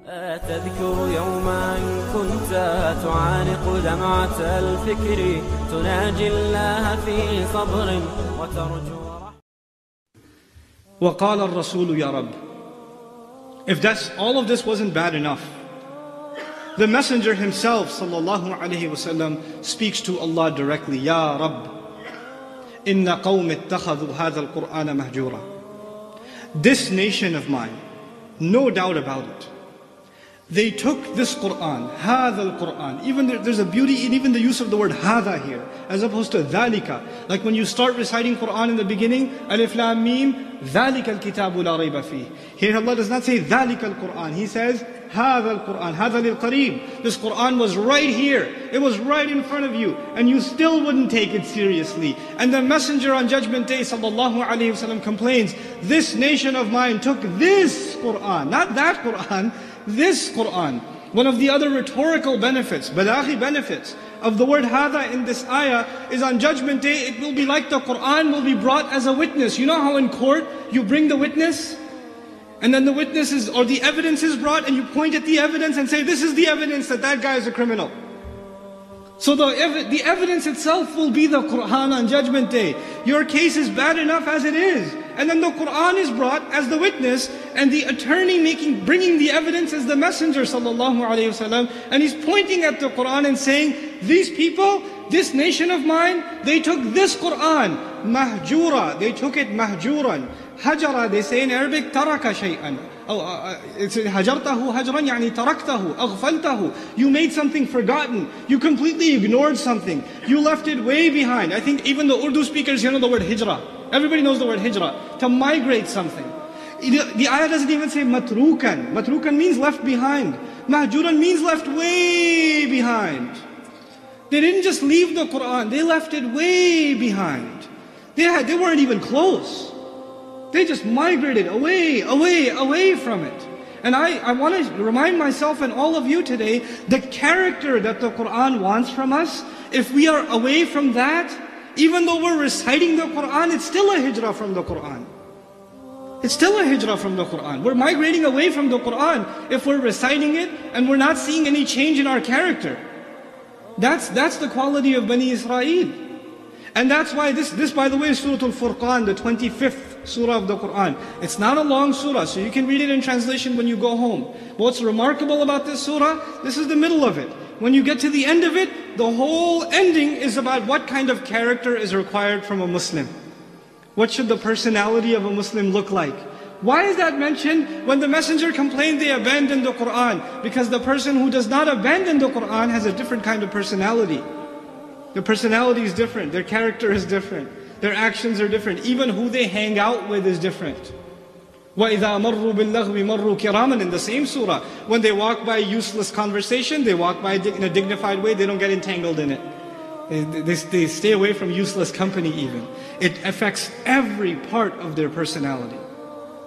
تذكر يوما كنت تعانق دمعة الفكر تناجي الله في صبر وترجو وقال الرسول يا رب. If all of this wasn't bad enough, the Messenger himself sallallahu alaihi wasallam speaks to Allah directly. Ya Rabb, inna qawm ittakhadhu hadha al-Qur'ana mahjura. This nation of mine, no doubt about it, they took this Qur'an, hadha al-Qur'an. Even there's a beauty in even the use of the word hadha here, as opposed to dhalika. Like when you start reciting Qur'an in the beginning, alif lam mim, dhalika al-kitabu la rayba fih. Here Allah does not say dhalika al-Qur'an. He says hadha al-Qur'an, hadha lil-qareeb. This Qur'an was right here. It was right in front of you, and you still wouldn't take it seriously. And the Messenger on Judgment Day sallallahu alaihi wasallam complains, this nation of mine took this Qur'an, not that Qur'an, this Qur'an. One of the other rhetorical benefits, balaghi benefits of the word hadha in this ayah is on Judgment Day, it will be like the Qur'an will be brought as a witness. You know how in court you bring the witness? And then the witness is, or the evidence is brought, and you point at the evidence and say, this is the evidence that that guy is a criminal. So the evidence itself will be the Qur'an on Judgment Day. Your case is bad enough as it is. And then the Qur'an is brought as the witness, and the attorney bringing the evidence is the Messenger sallallahu alaihi wasallam, and he's pointing at the Qur'an and saying, these people, this nation of mine, they took this Qur'an, mahjura, they took it mahjuran. Hajara, they say in Arabic, taraka shay'an. It's hajartahu hajran, yani taraktahu, aghfaltahu. You made something forgotten. You completely ignored something. You left it way behind. I think even the Urdu speakers here know the word hijra. Everybody knows the word hijra. To migrate something. The ayah doesn't even say matrukan. Matrukan means left behind. Mahjuran means left way behind. They didn't just leave the Qur'an, they left it way behind. They weren't even close. They just migrated away from it. And I want to remind myself and all of you today, the character that the Qur'an wants from us, if we are away from that, even though we're reciting the Qur'an, it's still a hijrah from the Qur'an. It's still a hijrah from the Qur'an. We're migrating away from the Qur'an if we're reciting it and we're not seeing any change in our character. That's the quality of Bani Israel. And that's why this by the way is Surah Al-Furqan, the 25th surah of the Qur'an. It's not a long surah, so you can read it in translation when you go home. But what's remarkable about this surah, this is the middle of it. When you get to the end of it, the whole ending is about what kind of character is required from a Muslim. What should the personality of a Muslim look like? Why is that mentioned? When the Messenger complained they abandoned the Qur'an, because the person who does not abandon the Qur'an has a different kind of personality. Their personality is different, their character is different, their actions are different, even who they hang out with is different. وَإِذَا مَرُّوا بِاللَّغْوِ مَرُّوا كِرَامًا. In the same surah, when they walk by useless conversation, they walk by in a dignified way, they don't get entangled in it. They stay away from useless company even. It affects every part of their personality.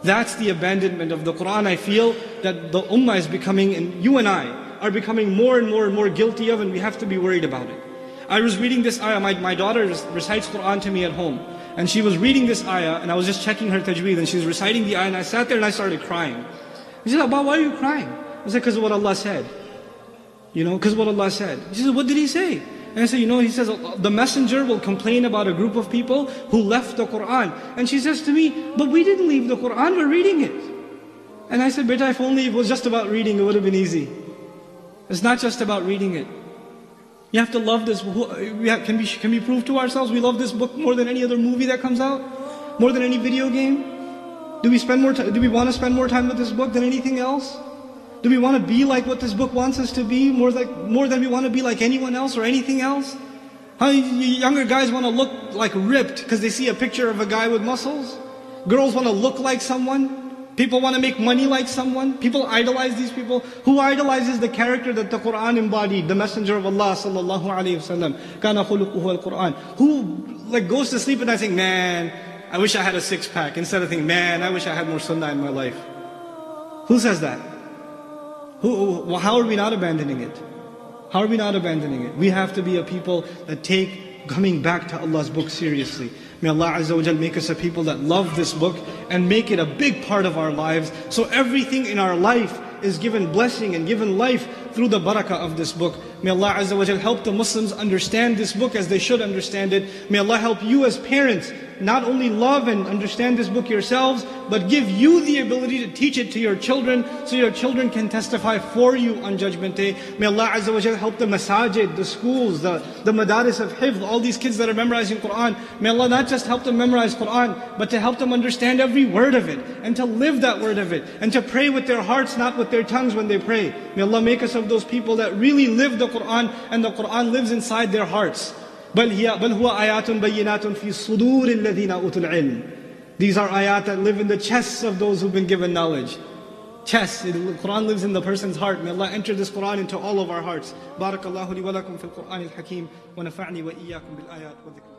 That's the abandonment of the Qur'an. I feel that the ummah is becoming, and you and I are becoming more and more guilty of, and we have to be worried about it. I was reading this ayah, my daughter recites Qur'an to me at home. And she was reading this ayah, and I was just checking her tajweed, and she was reciting the ayah, and I sat there and I started crying. She said, Abba, why are you crying? I said, because of what Allah said. Because of what Allah said. She said, what did He say? And I said, He says, the messenger will complain about a group of people who left the Qur'an. And she says to me, but we didn't leave the Qur'an, we're reading it. And I said, Beta, if only it was just about reading, it would have been easy. It's not just about reading it. You have to love this. Can we prove to ourselves we love this book more than any other movie that comes out? More than any video game? Do we want to spend more time with this book than anything else? Do we want to be like what this book wants us to be more than we want to be like anyone else or anything else? How younger guys want to look like ripped because they see a picture of a guy with muscles? Girls want to look like someone? People want to make money like someone. People idolize these people. Who idolizes the character that the Qur'an embodied? The Messenger of Allah sallallahu alaihi wasallam. Kana khuluquhu al-Qur'an. Who goes to sleep at night saying, man, I wish I had a six-pack. Instead of thinking, man, I wish I had more sunnah in my life. Who says that? How are we not abandoning it? How are we not abandoning it? We have to be a people that take coming back to Allah's book seriously. May Allah Azza wa Jal make us a people that love this book and make it a big part of our lives, so everything in our life is given blessing and given life through the barakah of this book. May Allah Azza wa Jal help the Muslims understand this book as they should understand it. May Allah help you as parents not only love and understand this book yourselves, but give you the ability to teach it to your children, so your children can testify for you on Judgment Day. May Allah Azza wa Jal help the masajid, the schools, the madaris of hifz, all these kids that are memorizing Quran. May Allah not just help them memorize Quran, but to help them understand every word of it, and to live that word of it, and to pray with their hearts, not with their tongues when they pray. May Allah make us of those people that really live the Quran, and the Quran lives inside their hearts. بل هو آيات بينات في صدور الذين أوتوا العلم. These are ayat that live in the chests of those who've been given knowledge. Chests, the Quran lives in the person's heart. May Allah enter this Quran into all of our hearts. بارك الله لي ولكم في القرآن الحكيم ونفعني وإياكم بالآيات والذكر.